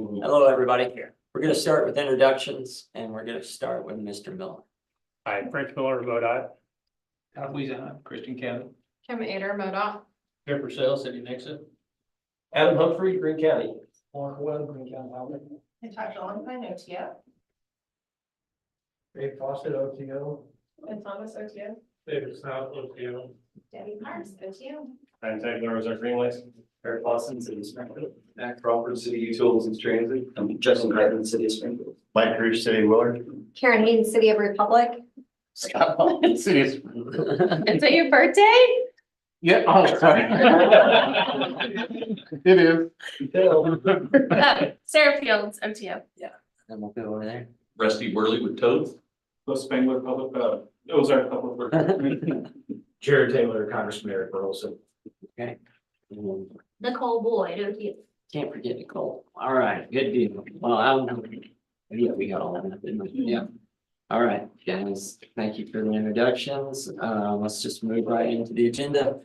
Hello, everybody. We're going to start with introductions, and we're going to start with Mr. Miller. Hi, Frank Miller, vote aye. Todd Weezer, Christian County. Kim Ader, MoDOT. Jeff Purcell, City Nixon. Adam Humphrey, Green County. Mark Webb, Green County Highway. Natasha Longpine, OTO. Dave Fawcett, OTO. And Thomas, OTO. David South, OTO. Debbie Parks, OTO. I'm Ted Miller, our green lights. Eric Lawson, City of Springfield. Matt Crawford, City Utilities and Transit. I'm Justin Hartman, City of Springfield. Mike Cruz, City Willard. Karen Hayden, City of Republic. Scott Ball, City of. Is it your birthday? Yeah, oh, sorry. It is. Sarah Fields, OTO. And we'll go over there. Rusty Worley with Toads. West Spangler Public, Ozark Public Works. Jared Taylor, Congressman Eric Burleson. Okay. Nicole Boyd, OTO. Can't forget Nicole. All right, good deal. Well, yeah, we got all that, didn't we? Yeah. All right, guys, thank you for the introductions. Let's just move right into the agenda.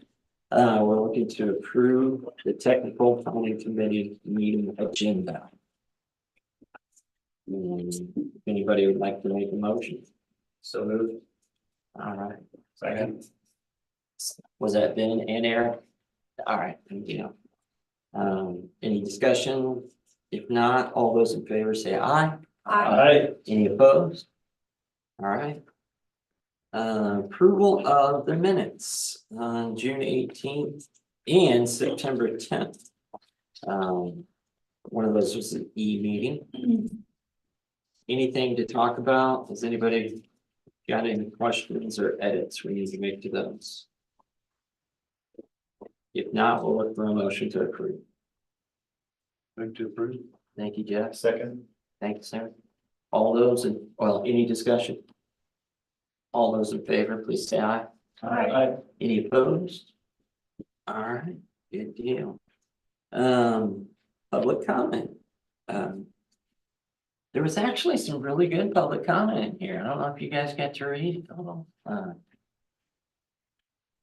We're looking to approve the technical planning committee meeting agenda. If anybody would like to make a motion? So moved. All right. Second. Was that Ben and Eric? All right, thank you. Any discussion? If not, all those in favor say aye. Aye. Any opposed? All right. Approval of the minutes on June 18th and September 10th. One of those was an e-meeting. Anything to talk about? Has anybody got any questions or edits we need to make to those? If not, we'll look for a motion to approve. Move to approve. Thank you, Jeff. Second. Thank you, sir. All those in, well, any discussion? All those in favor, please say aye. Aye. Any opposed? All right, good deal. Public comment. There was actually some really good public comment in here. I don't know if you guys got to read it all.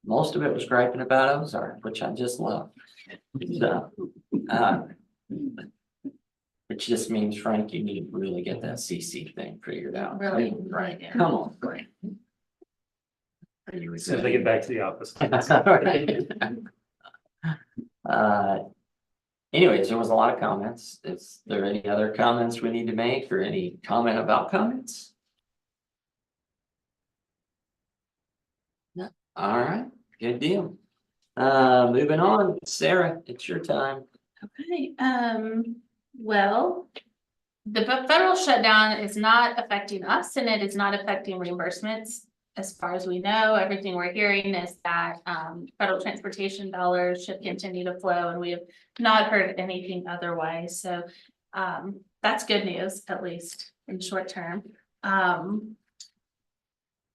Most of it was griping about Ozark, which I just love. So, which just means, Frank, you need to really get that CC thing figured out. Really? Right, Yeah. come on, Frank. Are you As soon as I get back to the office. Anyways, there was a lot of comments. Is there any other comments we need to make or any comment about comments? No. All right, good deal. Moving on, Sarah, it's your time. Okay, well, the federal shutdown is not affecting us and it is not affecting reimbursements. As far as we know, everything we're hearing is that federal transportation dollars should continue to flow, and we have not heard anything otherwise. So that's good news, at least in the short term. And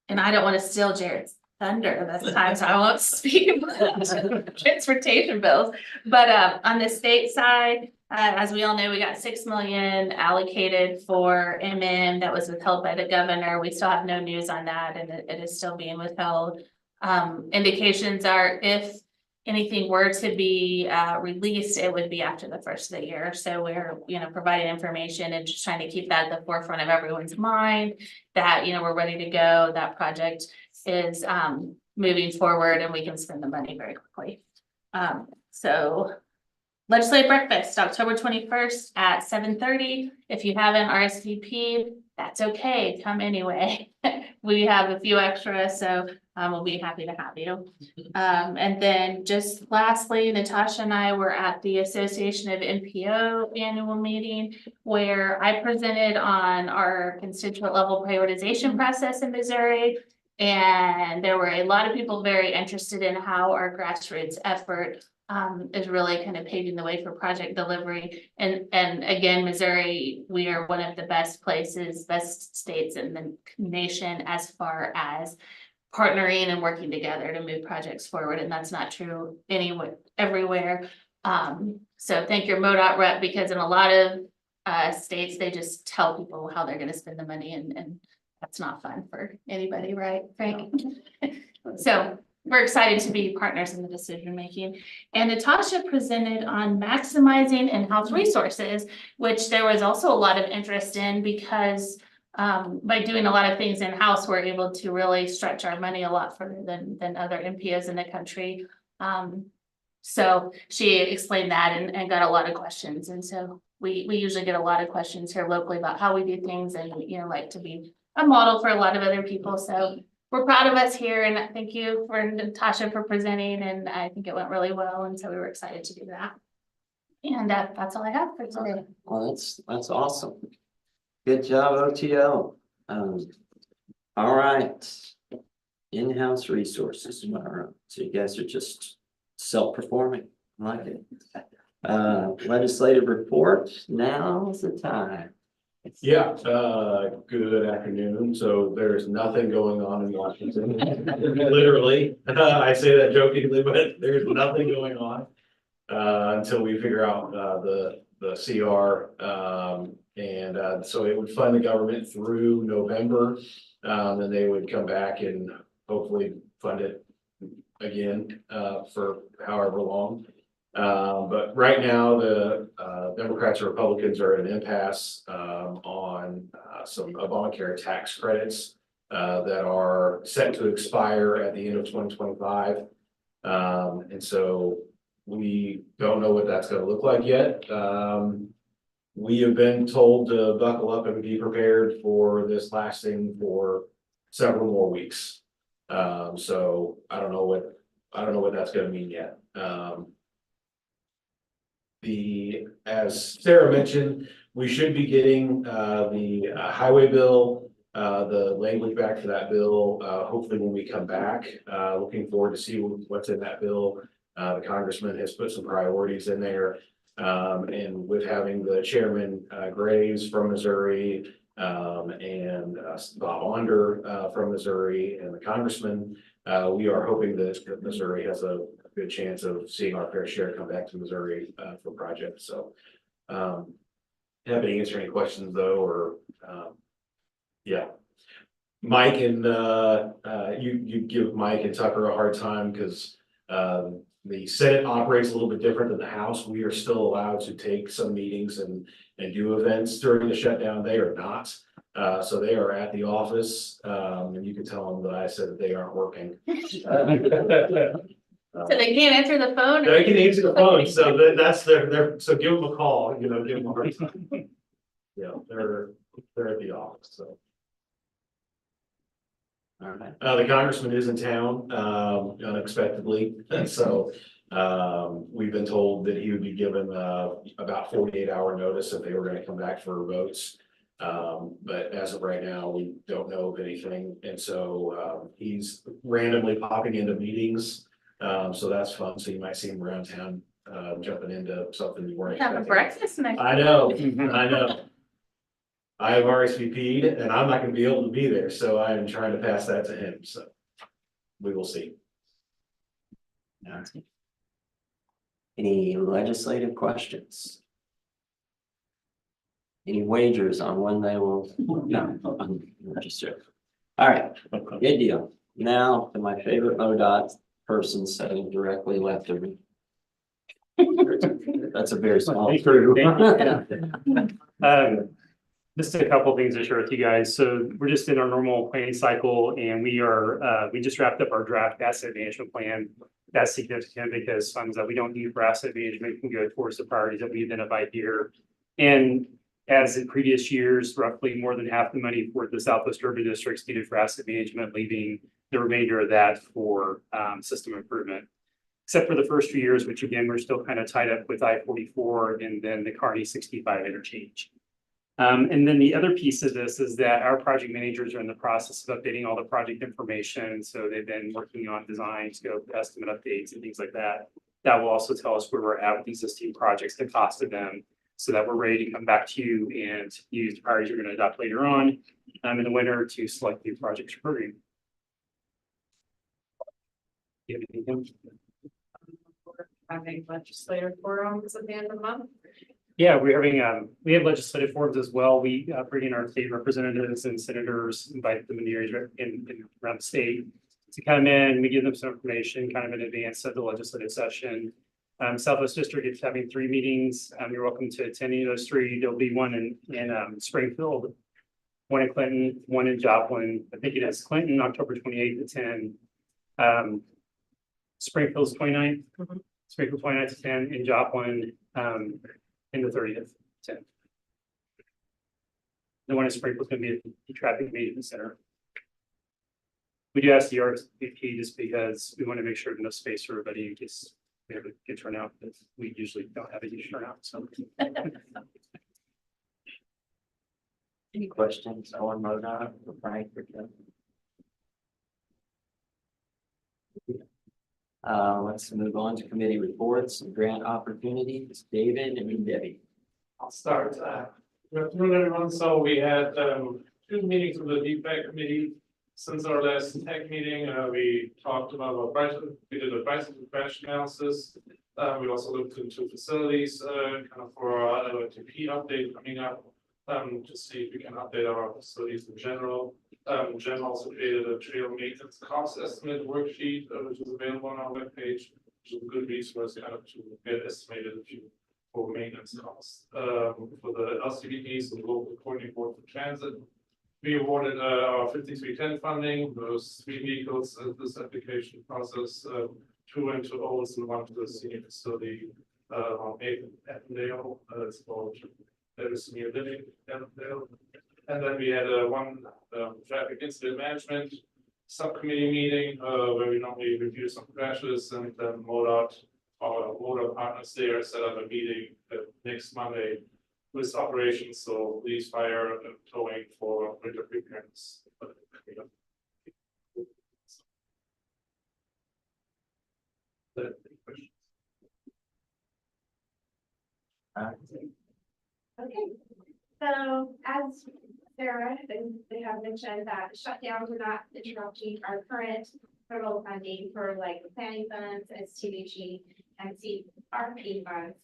I don't want to steal Jared's thunder this time, so I won't speak about transportation bills. But on the state side, as we all know, we got 6 million allocated for MM that was withheld by the governor. We still have no news on that, and it is still being withheld. Indications are if anything were to be released, it would be after the first of the year. So we're, providing information and just trying to keep that at the forefront of everyone's mind that, we're ready to go. That project is moving forward and we can spend the money very quickly. So legislative breakfast, October 21st at 7:30. If you haven't RSVP'd, that's okay, come anyway. We have a few extras, so we'll be happy to have you. And then just lastly, Natasha and I were at the Association of NPO annual meeting where I presented on our constituent level prioritization process in Missouri. And there were a lot of people very interested in how our grassroots effort is really kind of paving the way for project delivery. And again, Missouri, we are one of the best places, best states in the nation as far as partnering and working together to move projects forward. And that's not true anywhere, everywhere. So thank your MoDOT rep, because in a lot of states, they just tell people how they're going to spend the money, and that's not fun for anybody, right, Frank? So we're excited to be partners in the decision making. And Natasha presented on maximizing in-house resources, which there was also a lot of interest in because by doing a lot of things in-house, we're able to really stretch our money a lot further than other MPOs in the country. So she explained that and got a lot of questions. And so we usually get a lot of questions here locally about how we do things and, you know, like to be a model for a lot of other people. So we're proud of us here, and thank you for Natasha for presenting, and I think it went really well, and so we were excited to do that. And that's all I have for today. Well, that's awesome. Good job, OTO. All right. In-house resources. All right. So you guys are just self-performing. I like it. Legislative report. Now's the time. Yeah, good afternoon. So there's nothing going on in Washington. Literally, I say that jokingly, but there's nothing going on. Until we figure out, the CR. So it would fund the government through November. Then they would come back and hopefully fund it again, for however long. But right now, the Democrats and Republicans are at an impasse on some Obamacare tax credits that are set to expire at the end of 2025. And so we don't know what that's going to look like yet. We have been told to buckle up and be prepared for this lasting for several more weeks. So I don't know what that's going to mean yet. As Sarah mentioned, we should be getting the highway bill, the language back for that bill, hopefully when we come back. Looking forward to see what's in that bill. The congressman has put some priorities in there. And with having the chairman Graves from Missouri, and Bob Onder from Missouri, and the congressman, we are hoping that Missouri has a good chance of seeing our fair share come back to Missouri for projects. So happy to answer any questions though, or yeah. Mike and you give Mike and Tucker a hard time because the Senate operates a little bit different than the House. We are still allowed to take some meetings and do events during the shutdown. They are not. So they are at the office, and you can tell them that I said that they aren't working. So they can't answer the phone? They can answer the phone, so that's so give them a call, give them a hard time. Yeah, they're at the office, so. All right. The congressman is in town, unexpectedly, and so, we've been told that he would be given, about 48-hour notice if they were gonna come back for votes. But as of right now, we don't know of anything, and so, he's randomly popping into meetings. So that's fun. So you might see him around town, jumping into something you weren't Have a expecting. breakfast next. I know, I know. I have RSVP'd and I'm not gonna be able to be there, so I am trying to pass that to him, so. We will see. Any legislative questions? Any wagers on when they will? No, I'm just joking. All right, good deal. Now to my favorite ODOT person sitting directly left of me. That's a very small. Just a couple things to share with you guys. So we're just in our normal planning cycle, and we just wrapped up our draft asset management plan. That's significant because funds that we don't need for asset management can go towards the priorities that we identified here. And as in previous years, roughly more than half the money for the Southwest Urban Districts needed for asset management, leaving the remainder of that for system improvement. Except for the first few years, which again, we're still kind of tied up with I-44 and then the Kearney 65 interchange. And then the other piece of this is that our project managers are in the process of updating all the project information. So they've been working on design, scope, estimate updates and things like that. That will also tell us where we're at with existing projects, the cost of them, so that we're ready to come back to you and use the priorities you're going to adopt later on in the winter to select new projects for program. Do you have anything? Having legislative forums at the end of the month. Yeah, we're having, we have legislative forums as well. We bring in our state representatives and senators, invite them in the areas around the state to come in, we give them some information kind of in advance of the legislative session. Southwest District is having 3 meetings. You're welcome to attend any of those 3. There'll be one in Springfield, one in Clinton, one in Joplin. I think it is Clinton, October 28th at 10. Springfield's 29th, Springfield 29th to 10, in Joplin, in the 30th, 10. The one in Springfield's gonna be at the traffic management center. We do ask the RSVP just because we want to make sure there's enough space for everybody in case we have a good turnout, because we usually don't have a huge turnout, so. Any questions on MoDOT for Frank or Kevin? Let's move on to committee reports and grant opportunities. David and Debbie. I'll start. Good afternoon, everyone. So we had 2 meetings with the DPEC committee. Since our last tech meeting, we talked about our prices. We did a price and crash analysis. We also looked into facilities, kind of for our LOTP update coming up, to see if we can update our facilities in general. Jen also created a trail maintenance cost estimate worksheet, which is available on our webpage, which is a good resource kind of to get estimated for maintenance costs. For the LCBDs, the local coordinating board for transit, we awarded our 5310 funding, those 3 vehicles in this application process, 2 went to Olds and 1 to the senior facility on 8th and Avondale. It's called Senior Living Avondale. And then we had one traffic incident management subcommittee meeting where we normally review some crashes, and then MoDOT, our MoDOT partners there, set up a meeting next Monday with operations, so police, fire, and towing for winter preparedness. Okay, so as Sarah, they have mentioned that shutdowns are not interrupting our current federal funding for like the planning funds, STBG, and CRP funds.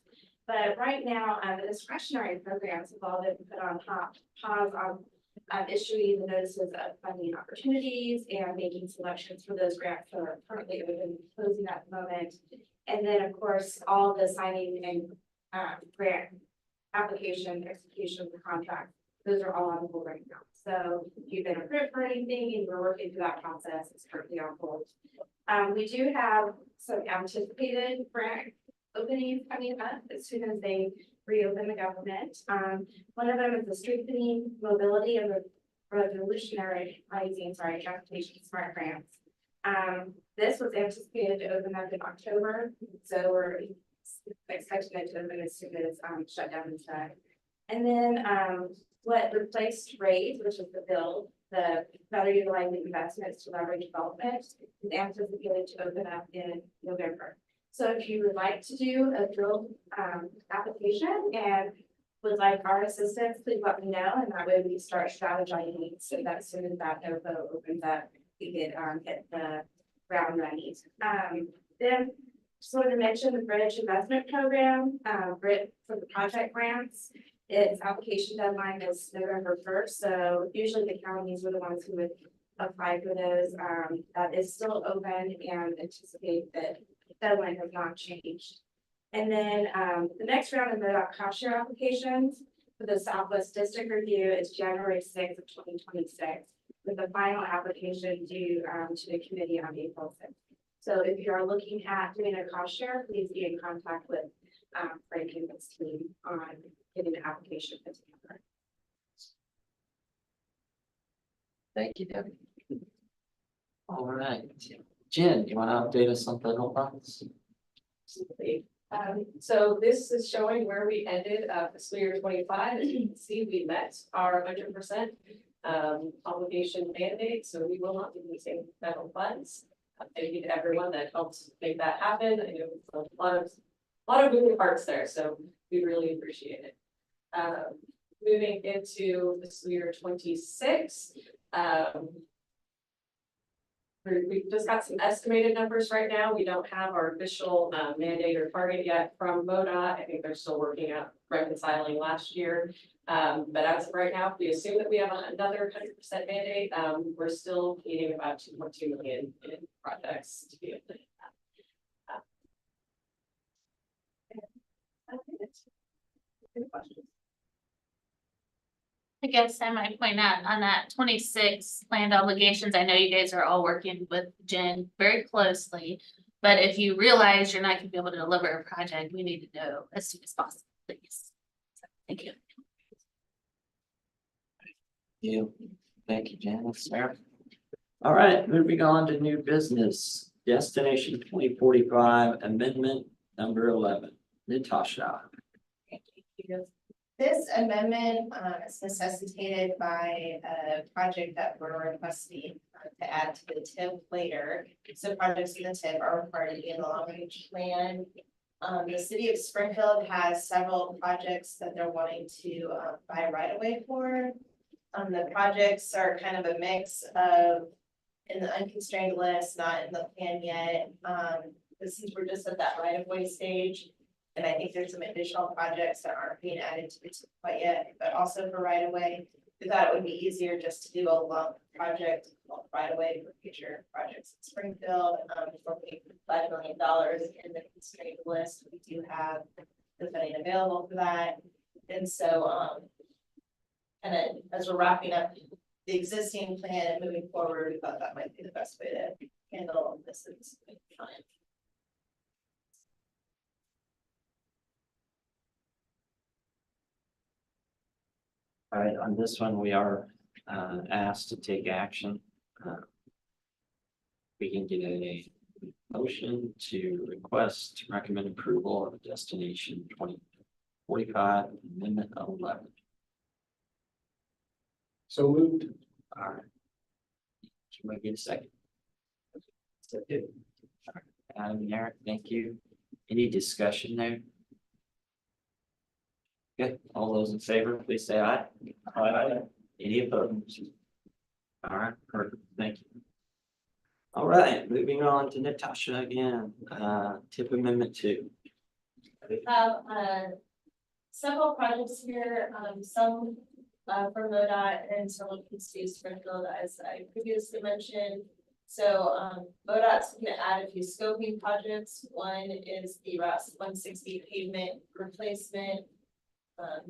But right now, the discretionary programs have all been put on pause on issuing the notices of funding opportunities and making selections for those grants that are currently open, closing at the moment. And then, of course, all the signing and grant application, execution of the contract, those are all on hold right now. So if you've been approved for anything and we're working through that process, it's currently on hold. We do have some anticipated grant openings coming up as soon as they reopen the government. One of them is the strengthening mobility of the transportation smart grants. This was anticipated to open up in October, so we're expecting it to open as soon as shutdown is done. And then what replaced RAID, which is the bill, the better utilizing investments to leverage development, is anticipated to open up in November. So if you would like to do a drill application and would like our assistance, please let me know, and that way we start strategizing so that as soon as that OPO opens up, we can hit the ground running. Then just wanted to mention the Bridge Investment Program, BRIT for the project grants. Its application deadline is November 1st, so usually the counties are the ones who would apply for those. That is still open and anticipate that deadline has not changed. And then the next round of the cost share applications for the Southwest District review is January 6th of 2026, with the final application due to the committee on April 6th. So if you are looking at doing a cost share, please be in contact with Frank and his team on getting the application put together. Thank you, Debbie. All right, Jen, you want to update us on federal funds? Absolutely. So this is showing where we ended fiscal year 25. As you can see, we met our 100% obligation mandate, so we will not be using federal funds. Thank you to everyone that helped make that happen. I know it's a lot of moving parts there, so we really appreciate it. Moving into fiscal year 26. We've just got some estimated numbers right now. We don't have our official mandate or target yet from MoDOT. I think they're still working out reconciling last year. But as of right now, if we assume that we have another 100% mandate, we're still needing about 2.2 million in projects to be able to hit that. I think it's any questions. I guess I might point out on that 26 land obligations, I know you guys are all working with Jen very closely. But if you realize you're not gonna be able to deliver a project, we need to know as soon as possible, please. So, thank you. Thank you, Janice. Sarah. All right, moving on to new business, Destination 2045 Amendment number 11, Natasha. This amendment is necessitated by a project that we're requesting to add to the TIP later. So projects in the TIP are required to be in the long range plan. The city of Springfield has several projects that they're wanting to buy right away for. The projects are kind of a mix of in the unconstrained list, not in the plan yet. But since we're just at that right of way stage, and I think there's some additional projects that aren't being added to the TIP quite yet, but also for right of way, we thought it would be easier just to do a lump project right away for future projects in Springfield. We're paying $5 million in the constrained list. We do have the funding available for that. And so, and then as we're wrapping up the existing plan and moving forward, we thought that might be the best way to handle this at this point in time. All right, on this one, we are asked to take action. We can get a motion to request to recommend approval of Destination 2045 Amendment 11. So moved. All right. Can we get a second? Second. Adam and Eric, thank you. Any discussion there? Okay, all those in favor, please say aye. Aye. Any opposed? All right, perfect, thank you. All right, moving on to Natasha again, TIP Amendment 2. We have several projects here, some from MoDOT and some of these Springfield, as I previously mentioned. So MoDOT's going to add a few scoping projects. One is the Route 160 pavement replacement.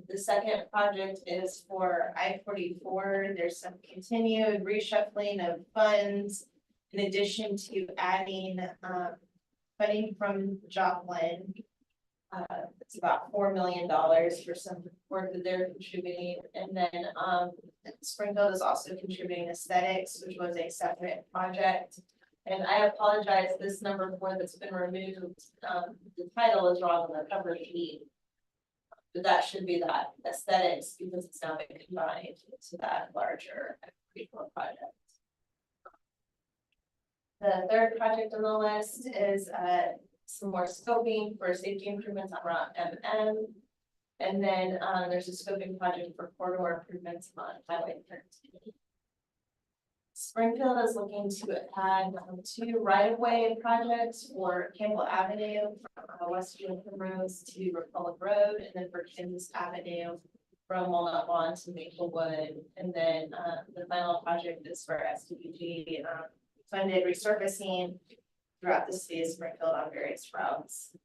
The second project is for I-44. There's some continued reshuffling of funds in addition to adding funding from Joplin. It's about $4 million for some work that they're contributing. And then Springfield is also contributing aesthetics, which was a separate project. And I apologize, this number 4 that's been removed, the title is wrong on the cover sheet. But that should be that aesthetics because it's now been combined into that larger project. The third project on the list is some more scoping for safety improvements on Route MM. And then there's a scoping project for corridor improvements on Highway 13. Springfield is looking to add 2 right-of-way projects for Campbell Avenue from West Johnson Roads to Republic Road, and then for Kins Avenue from Walnut Lawn to Maplewood. And then the final project is for SDBG funded resurfacing throughout the city of Springfield on various routes.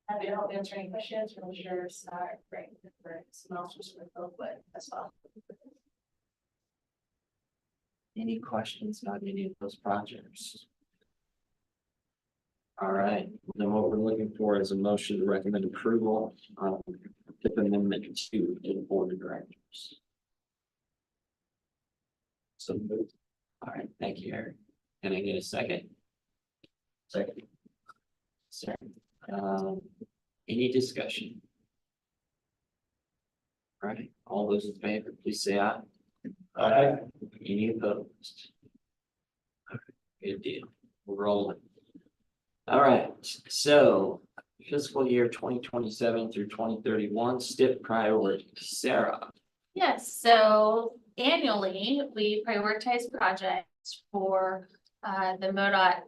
Happy to help answer any questions. I'm sure Scott, Frank, or someone else from Springfield would as well. Any questions about any of those projects? All right, then what we're looking for is a motion to recommend approval of TIP Amendment 2 to the Board of Directors. So moved. All right, thank you, Eric. Can I get a second? Second. Sorry. Any discussion? All right, all those in favor, please say aye. Aye. Any opposed? Okay, good deal. We're rolling. All right, so fiscal year 2027 through 2031, STIP priorities. Sarah. Yes, so annually, we prioritize projects for the MoDOT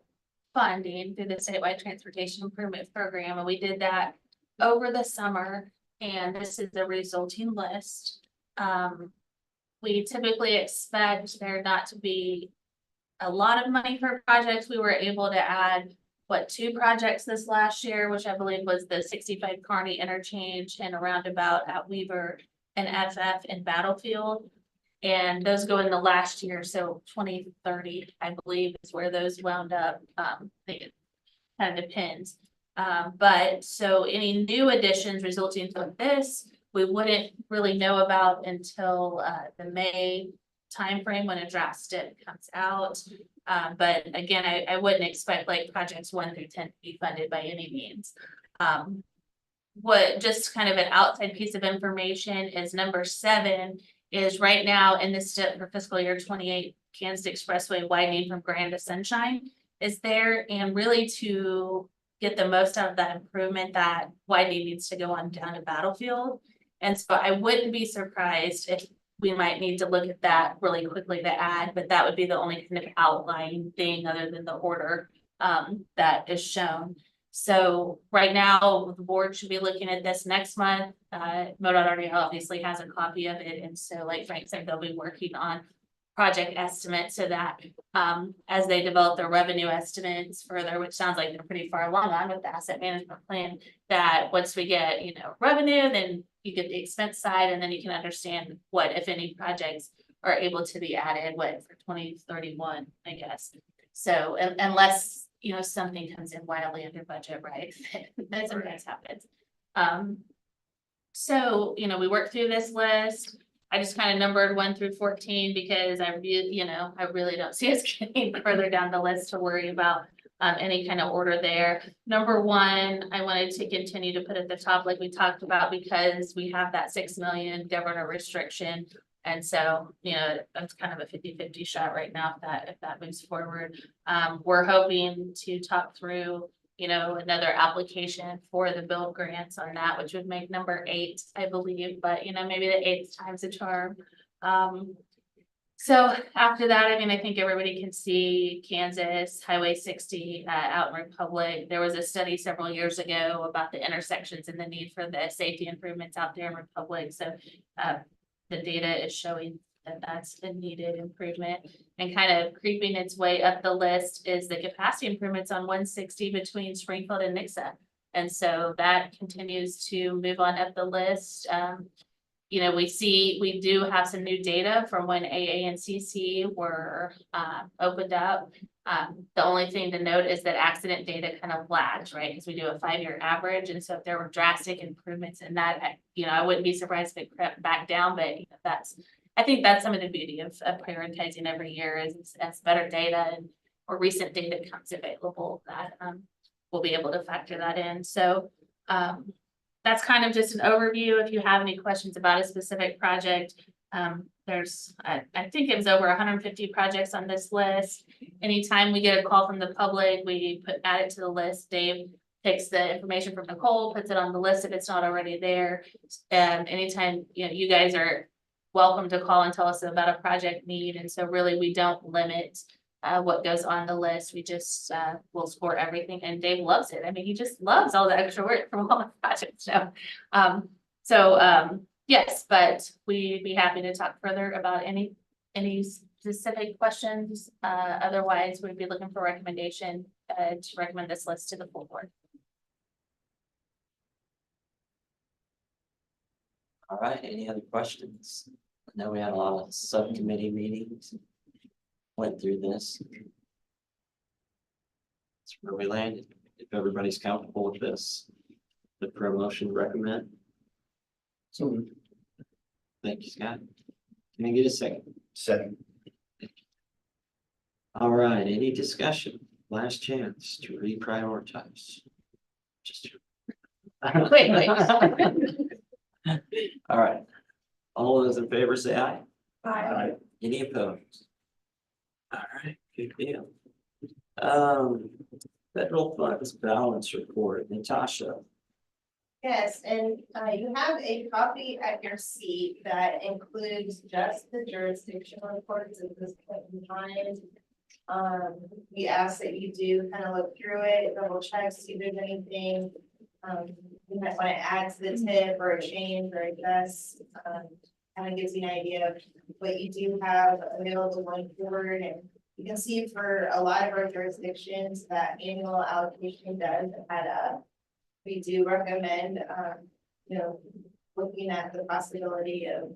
funding through the statewide transportation improvement program, and we did that over the summer, and this is the resulting list. We typically expect there not to be a lot of money for projects. We were able to add, what, 2 projects this last year, which I believe was the 65 Kearney interchange and a roundabout at Weaver and FF and Battlefield. And those go in the last year, so 2030, I believe, is where those wound up. It kind of depends. But so any new additions resulting from this, we wouldn't really know about until the May timeframe when a draft STIP comes out. But again, I wouldn't expect like projects 1 through 10 to be funded by any means. What just kind of an outside piece of information is number 7 is right now in this STIP for fiscal year 28, Kansas Expressway widening from Grand to Sunshine is there, and really to get the most out of that improvement, that widening needs to go on down to Battlefield. And so I wouldn't be surprised if we might need to look at that really quickly to add, but that would be the only kind of outlying thing other than the order that is shown. So right now, the board should be looking at this next month. MoDOT already obviously has a copy of it, and so like Frank said, they'll be working on project estimates so that as they develop their revenue estimates further, which sounds like they're pretty far along on with the asset management plan, that once we get, revenue, then you get the expense side, and then you can understand what, if any, projects are able to be added, what, for 2031, I guess. So unless, something comes in wildly under budget, right? That sometimes happens. So, we worked through this list. I just kind of numbered 1 through 14 because I really don't see us getting further down the list to worry about any kind of order there. Number 1, I wanted to continue to put at the top, like we talked about, because we have that 6 million governor restriction. And so, that's kind of a 50-50 shot right now if that moves forward. We're hoping to talk through, another application for the build grants on that, which would make number 8, I believe, but maybe the 8th time's a charm. So after that, I think everybody can see Kansas Highway 60 out in Republic. There was a study several years ago about the intersections and the need for the safety improvements out there in Republic. So the data is showing that that's a needed improvement, and kind of creeping its way up the list is the capacity improvements on 160 between Springfield and Nixa. And so that continues to move on up the list. We do have some new data from when AA and CC were opened up. The only thing to note is that accident data kind of lags, right? Because we do a 5-year average. And so if there were drastic improvements in that, I wouldn't be surprised if it crept back down, but I think that's some of the beauty of prioritizing every year is as better data or recent data comes available that we'll be able to factor that in. So that's kind of just an overview. If you have any questions about a specific project, there's, I think it was over 150 projects on this list. Anytime we get a call from the public, we add it to the list. Dave takes the information from Nicole, puts it on the list if it's not already there. And anytime, you guys are welcome to call and tell us about a project need. And so really we don't limit what goes on the list. We just will score everything, and Dave loves it. He just loves all the extra work from all the projects. Yes, but we'd be happy to talk further about any specific questions. Otherwise, we'd be looking for recommendation to recommend this list to the full board. All right, any other questions? I know we had a lot of subcommittee meetings. Went through this. That's where we landed. If everybody's comfortable with this, the promotion to recommend. So Thank you, Scott. Can I get a second? Second. All right, any discussion? Last chance to reprioritize. Just. Wait. All right. All those in favor say aye. Aye. Any opposed? All right, good deal. Federal funds balance report, Natasha. Yes, and you have a copy at your seat that includes just the jurisdiction reports at this point in time. We ask that you do kind of look through it, double check, see if there's anything you might want to add to the tip or change or adjust. Kind of gives you an idea of what you do have available going forward. And you can see for a lot of our jurisdictions that annual allocation does add up. We do recommend, looking at the possibility of,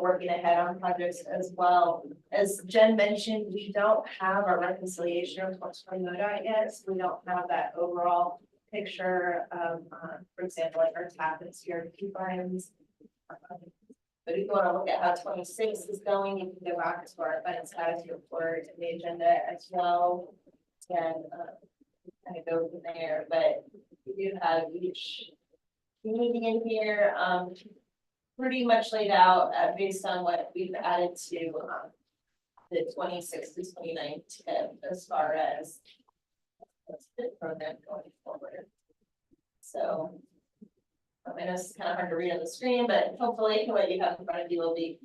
working ahead on projects as well. As Jen mentioned, we don't have our reconciliation reports from MoDOT yet, so we don't have that overall picture of, for example, like our TAP and CRP funds. But if you want to look at how 26 is going, you can go back to our fund status report and the agenda as well. And kind of go from there, but we do have each meeting in here, pretty much laid out based on what we've added to the 26 to 29 tip as far as what's the program going forward. So I know it's kind of hard to read on the screen, but hopefully what you have in front of you will be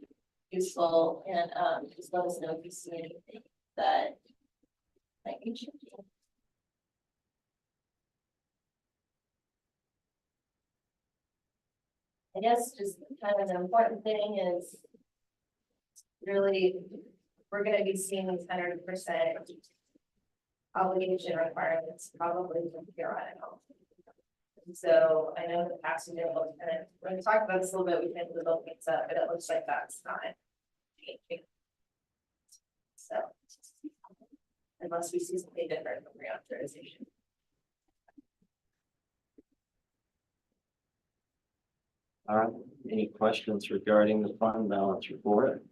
useful, and just let us know if you see anything that might be changing. I guess just kind of an important thing is really, we're gonna be seeing these 100% obligation requirements probably from here on out. And so I know the past year, when we talked about this a little bit, we think the bill picks up, but it looks like that's not changing. So unless we see something different from reauthorization. All right, any questions regarding the fund balance report?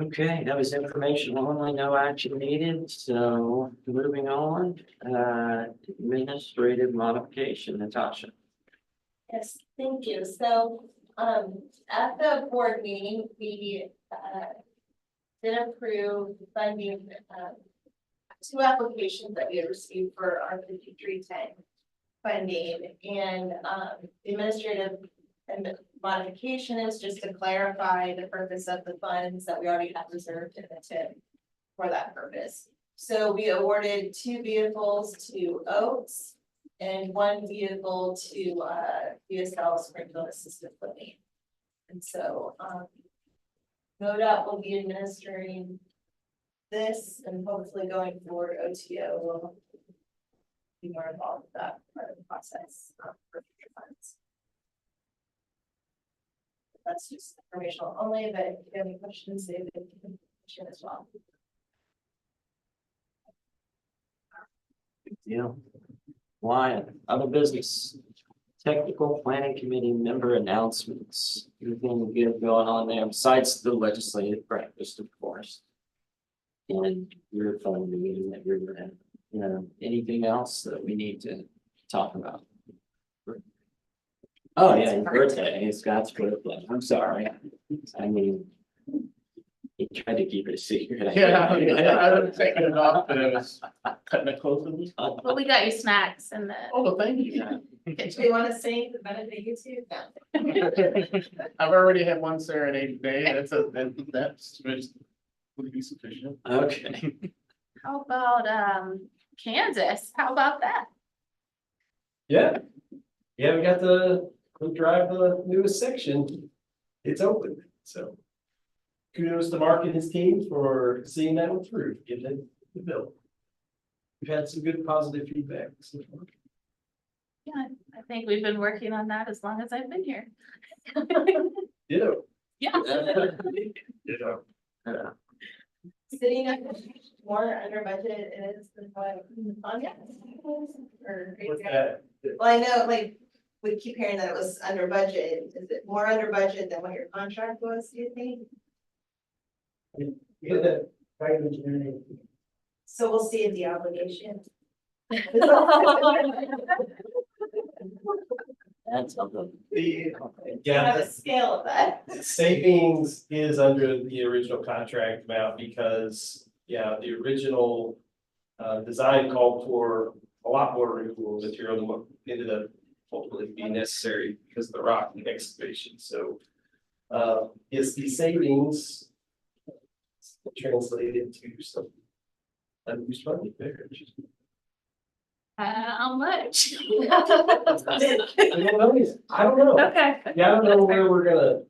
Okay, that was information only, no action needed, so moving on, administrative modification, Natasha. Yes, thank you. So, at the board meeting, we, did approve funding, 2 applications that we had received for our 5310 funding, and, the administrative and modification is just to clarify the purpose of the funds that we already have reserved in the tip for that purpose. So we awarded 2 vehicles to Oaks and 1 vehicle to DSL Springfield Assisted Living. And so MoDOT will be administering this, and hopefully going forward, OTO will be more involved with that part of the process for future funds. That's just informational only, but if you have any questions, David can share as well. Good deal. Lion, other business, technical planning committee member announcements, anything good going on there besides the legislative breakfast, of course. And your phone meeting that you're in, anything else that we need to talk about? Oh, yeah, your birthday, Scott's birthday, I'm sorry, I mean. He tried to keep it a secret. Yeah, I was taking it off, but I was cutting it close. Well, we got you snacks and the. Oh, thank you. Do you want to sing the benefit YouTube? No. I've already had one serenade today, that's would be sufficient. Okay, How about Kansas? How about that? Yeah, we got to drive the newest section. It's open, so. Kudos to Mark and his team for seeing that one through, getting the bill. We've had some good positive feedback so far. Yeah, I think we've been working on that as long as I've been here. Ditto. Yeah. Ditto. Sitting up more under budget is than what on yet. What's that? Well, I know, like, we keep hearing that it was under budget. Is it more under budget than what your contract was, do you think? Yeah, that right engineering. So we'll see the obligation. that's something. Yeah, The scale of that. the savings is under the original contract amount because, yeah, the original design called for a lot more removable material than what ended up ultimately being necessary because of the rock excavation, so. Yes, the savings translated to some unused funding there. How much? I don't know. Okay. Yeah, I don't know where we're gonna.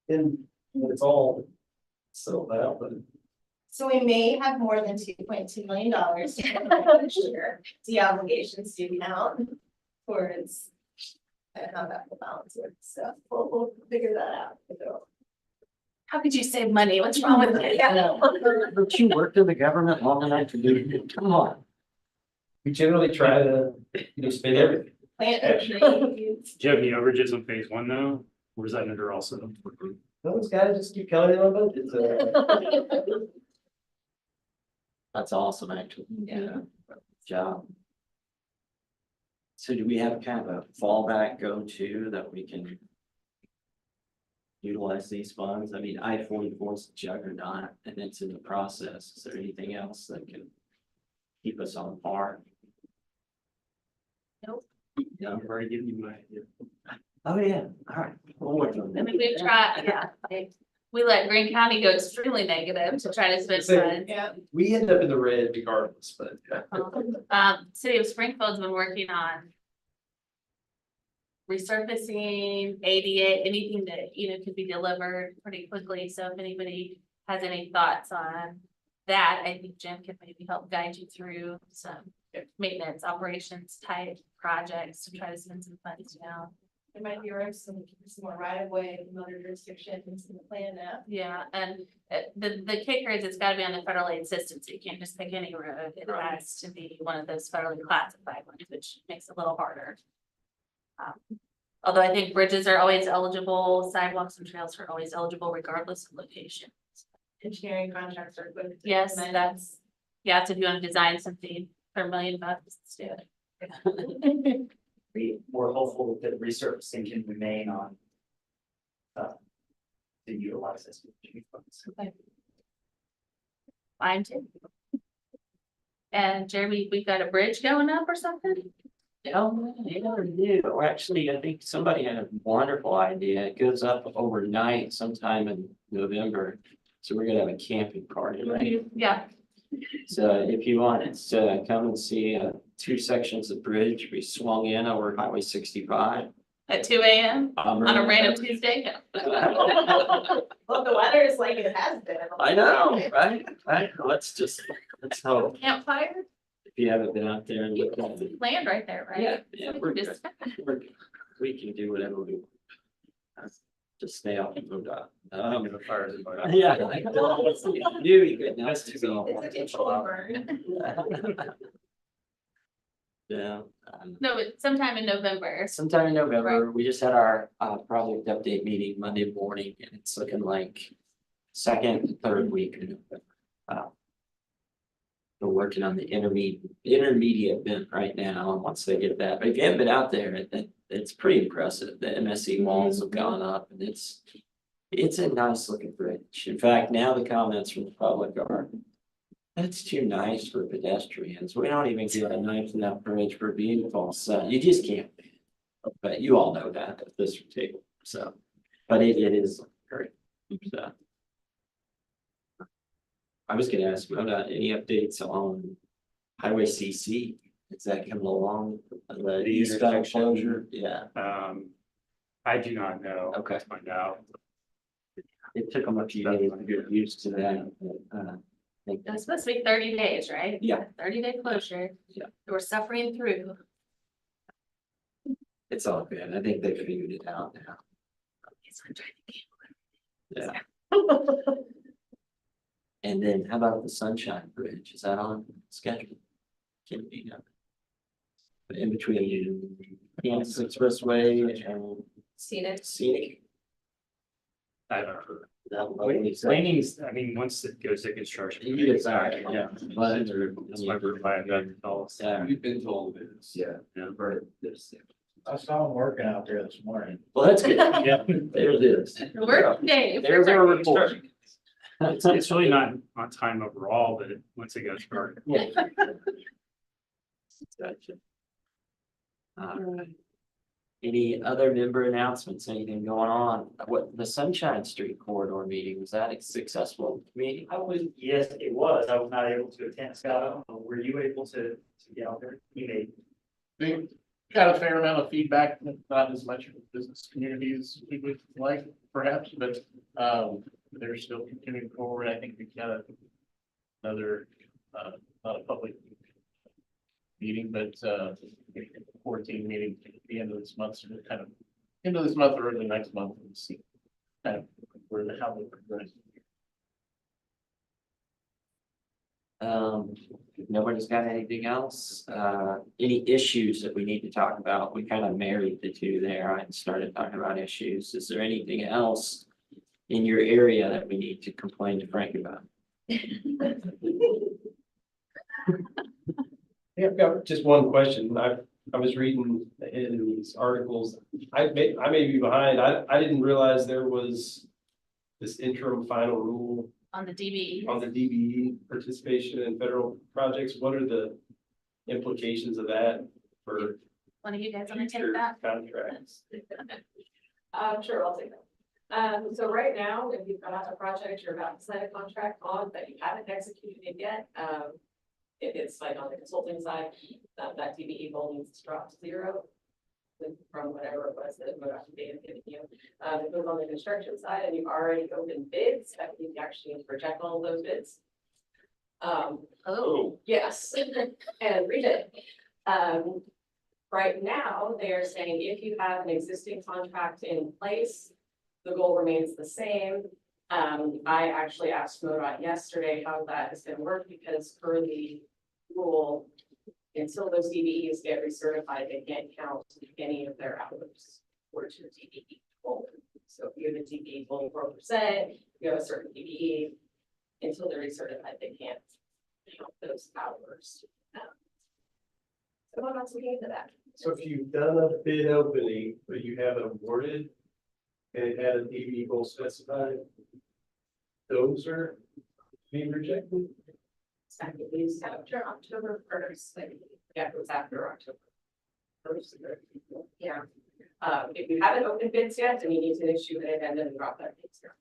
And when it's all settled out, but So we may have more than $2.2 million this year, the obligations do count towards. And how that will balance it, so we'll figure that out. How could you save money? What's wrong with it? But you worked in the government long enough to do it. Come on. we generally try to, spend everything. Plant Actually. trees. Do you have any overages on phase one though? Or is that under also? Those guys just keep counting on budgets. That's awesome, actually. Yeah. Good job. So do we have kind of a fallback go-to that we can utilize these funds? I mean, I-44 is a juggernaut and it's in the process. Is there anything else that can keep us on par? Nope. Yeah. I've already given you my idea. Oh, yeah. All right. We'll work on I that. mean, we've tried, yeah, we let Green County go extremely negative to try to spend funds. Yeah, We end up in the red regardless, but. City of Springfield's been working on resurfacing, ADA, anything that, could be delivered pretty quickly. So if anybody has any thoughts on that, I think Jim can maybe help guide you through some maintenance operations type projects to try to spend some funds down. there might be some more right of way from other jurisdictions in the plan now. Yeah, and the kicker is it's gotta be on the federal aid system, so you can't just pick any road. It has to be one of those federally classified ones, which makes it a little harder. Although I think bridges are always eligible, sidewalks and trails are always eligible regardless of location. Engineering contracts are good. Yes, that's, so if you wanna design something for $1 million, let's do it. We're hopeful that resurfacing can remain on. To utilize this. Fine too. And Jeremy, we've got a bridge going up or something? No, they never do. Or actually, I think somebody had a wonderful idea. It goes up overnight sometime in November. So we're gonna have a camping party, right? Yeah, So if you wanted to come and see 2 sections of bridge, we swung in over Highway 65. at 2 AM on a random Tuesday. Well, the weather is like it has been. I know, right? Right. Let's hope. Campfire, If you haven't been out there and looked at it. land right there, right? Yeah, yeah, We we're can good. just- We can do whatever we want. Just stay off the road. The fires in my. Yeah. I knew you could not to go. It's a control burn. Yeah. No, but sometime in November. Sometime in November, we just had our project update meeting Monday morning and it's looking like second, third week in November. We're working on the intermediate bit right now, and once they get that, but if you haven't been out there, it's pretty impressive. The MSE walls have gone up and it's a nice looking bridge. In fact, now the comments from the public are, that's too nice for pedestrians. We don't even get a nice enough bridge for vehicles, so you just can't. But you all know that at this table, so, but it is great. So. I was gonna ask about any updates on Highway CC. Is that coming along? The eastbound closure? Yeah, I do not know. Okay. Let's find out. it took them a few days to get used to that. But, I think It was supposed to be 30 days, right? Yeah. 30-day closure. Yeah. We're suffering through. it's all good. I think they figured it out now. Yeah. And then how about the Sunshine Bridge? Is that on schedule? Can it be done? But in between Kansas Expressway and Scenic. I don't know. That lovely section. Planing's, I mean, once it goes to construction. It's all right, yeah. But That's why we're buying that calls. yeah, We've been told this. yeah. But this- I saw them working out there this morning. Well, that's good. Yeah. There it is. Work day. There's our report. It's really not on time overall, but once it gets started. Yeah. Gotcha. All right. Any other member announcements, anything going on? What, the Sunshine Street corridor meeting, was that a successful meeting? Yes, it was. I was not able to attend, Scott. I don't know, were you able to get out there? You may. We got a fair amount of feedback, not as much from the business community as we would like perhaps, but they're still continuing forward. I think we've got another, not a public meeting, but 14 meeting at the end of this month, so we're kind of end of this month or early next month and see kind of where the how they progress. If nobody's got anything else, any issues that we need to talk about? We kind of married the two there and started talking about issues. Is there anything else in your area that we need to complain to Frank about? Yeah, I've got just one question. I was reading in these articles. I may be behind. I didn't realize there was this interim final rule On the DBE. on the DBE participation in federal projects. What are the implications of that for One of you guys want to take future that? contracts? Sure, I'll take that. So right now, if you've got a project you're about to sign a contract on, but you haven't executed it yet, if it's like on the consulting side, that DBE goal needs to drop to 0. From whatever it was that we're actually giving you. If it was on the construction side and you've already opened bids, I think you actually need to reject all of those bids. Oh, Yes, and read it. Right now, they are saying if you have an existing contract in place, the goal remains the same. I actually asked MoDOT yesterday how that is gonna work because per the rule, until those DBEs get recertified, they can't count any of their hours towards your DBE goal. So if you have a DBE goal 4%, you have a certain DBE, until they're recertified, they can't count those hours. So I'm not looking into that. So if you've done a bid opening, but you haven't awarded and it had a DBE goal specified, those are being rejected? Technically, it's after October 1st, like, yeah, it was after October 1st. Yeah. If you haven't opened bids yet, then you need to issue an addendum and drop that bids here.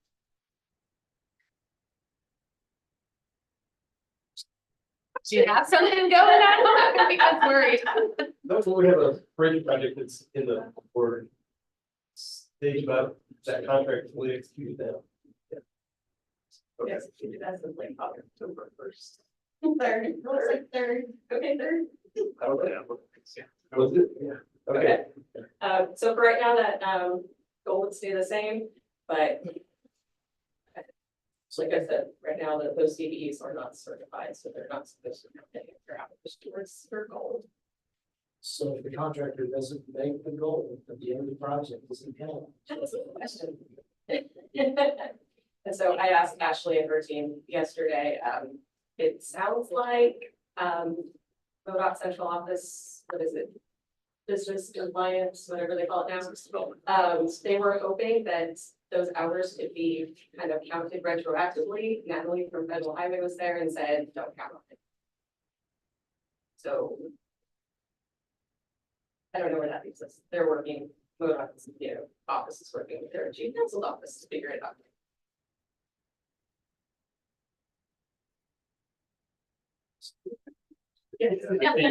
do you have something going on? I think I'm worried. That's what we have a bridge project that's in the board stage about that contract fully executed now. Yeah. Okay. Yes, it does look like October 1st. Third, looks like third. Okay, third. I don't know. Was it? Yeah. Okay. So for right now, that goal would stay the same, but like I said, right now, those DBEs are not certified, so they're not supposed to count any of their hours towards their goal. So if the contractor doesn't make the goal at the end of the project, doesn't count. That's a good question. And so I asked Ashley and her team yesterday, it sounds like, MoDOT Central Office, what is it? Business compliance, whatever they call it now. They were hoping that those hours could be kind of counted retroactively. Natalie from Federal Highway was there and said, don't count on it. So I don't know where that leaves us. They're working, MoDOT's, office is working with their chief counsel's office to figure it out. Yeah,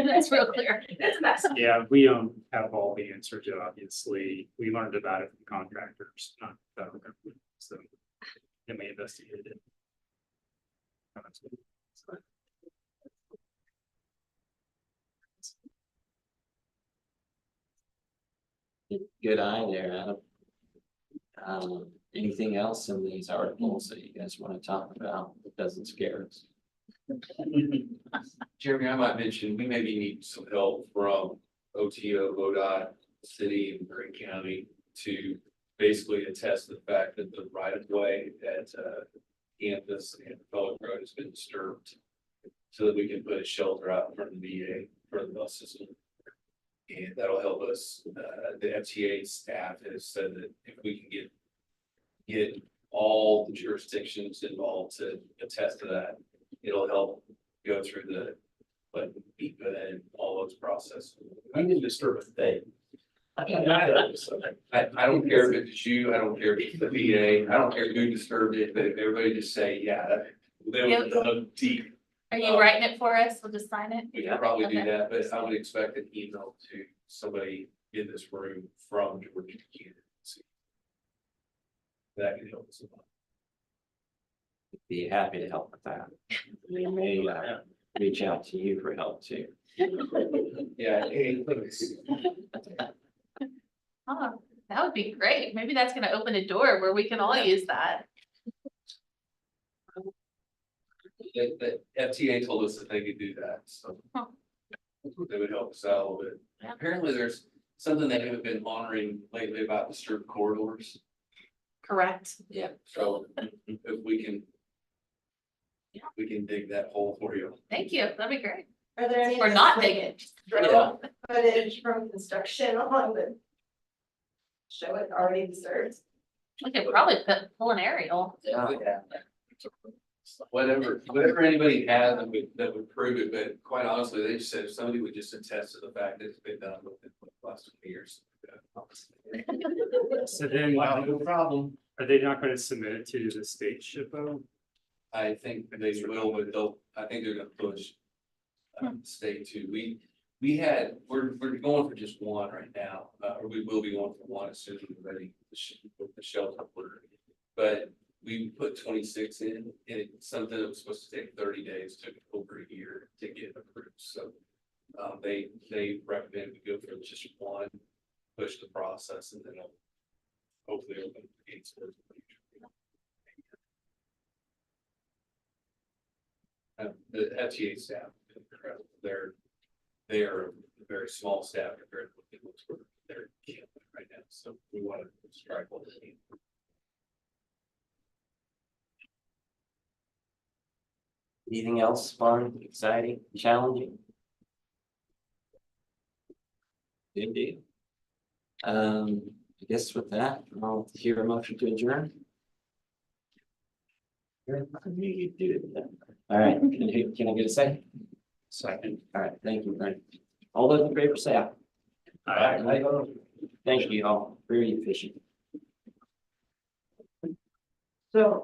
that's real clear. It's a mess. Yeah, we don't have all the answers, obviously. We learned about it from contractors, not federal government, so. They may investigate it. Good eye there, Adam. Anything else in these articles that you guys want to talk about that doesn't scare us? Jeremy, I might mention, we maybe need some help from OTO, MoDOT, city and Green County to basically attest the fact that the right of way at campus and Fellow Road has been disturbed. So that we can put a shelter out in front of the VA for the bus system. And that'll help us. The FTA staff has said that if we can get all the jurisdictions involved to attest to that, it'll help go through the but be good at all those processes. I didn't disturb a thing. I don't care if it's you, I don't care if it's the VA, I don't care who disturbed it, but if everybody just say, yeah, they Yep. would dug deep. Are you writing it for us? We'll just sign it. We can probably do Okay. that, but I would expect an email to somebody in this room from Georgia Community. That can help us a lot. Be happy to help with that. We may reach out to you for help too. Yeah, hey, Oh, that would be great. Maybe that's gonna open a door where we can all use that. the FTA told us that they could do that, so. Huh. They would help us out a little bit. Yeah. Apparently, there's something they have been honoring lately about disturbed corridors, Correct. Yeah. so if we can. We can dig that hole for you. Thank you. That'd be great. Are there any? Or not digging. Drone footage from construction along the. Show it already disturbed? We could probably pull an aerial. Yeah. Whatever anybody has that would prove it, but quite honestly, they just said if somebody would just attest to the fact that it's been done within the last 20 years. So then, No problem. are they not gonna submit it to the state SHPO? I think they will, but I think they're gonna push. State too. We're going for just one right now, or we will be going for one as soon as we're ready with the shelter order. But we put 26 in, and it's something that was supposed to take 30 days, took over a year to get approved, so. They recommend we go for just one, push the process, and then hopefully open the gates for the future. The FTA staff, is incredible. They are a very small staff compared to what it looks for their camp right now, so we want to strike what they need. Anything else fun, exciting, challenging? Good deal. I guess with that, I'll hear a motion to adjourn. All right, can I get a second? Second. All right, thank you, Brent. All those in favor say aye. Aye. Thank you all, very efficient. So.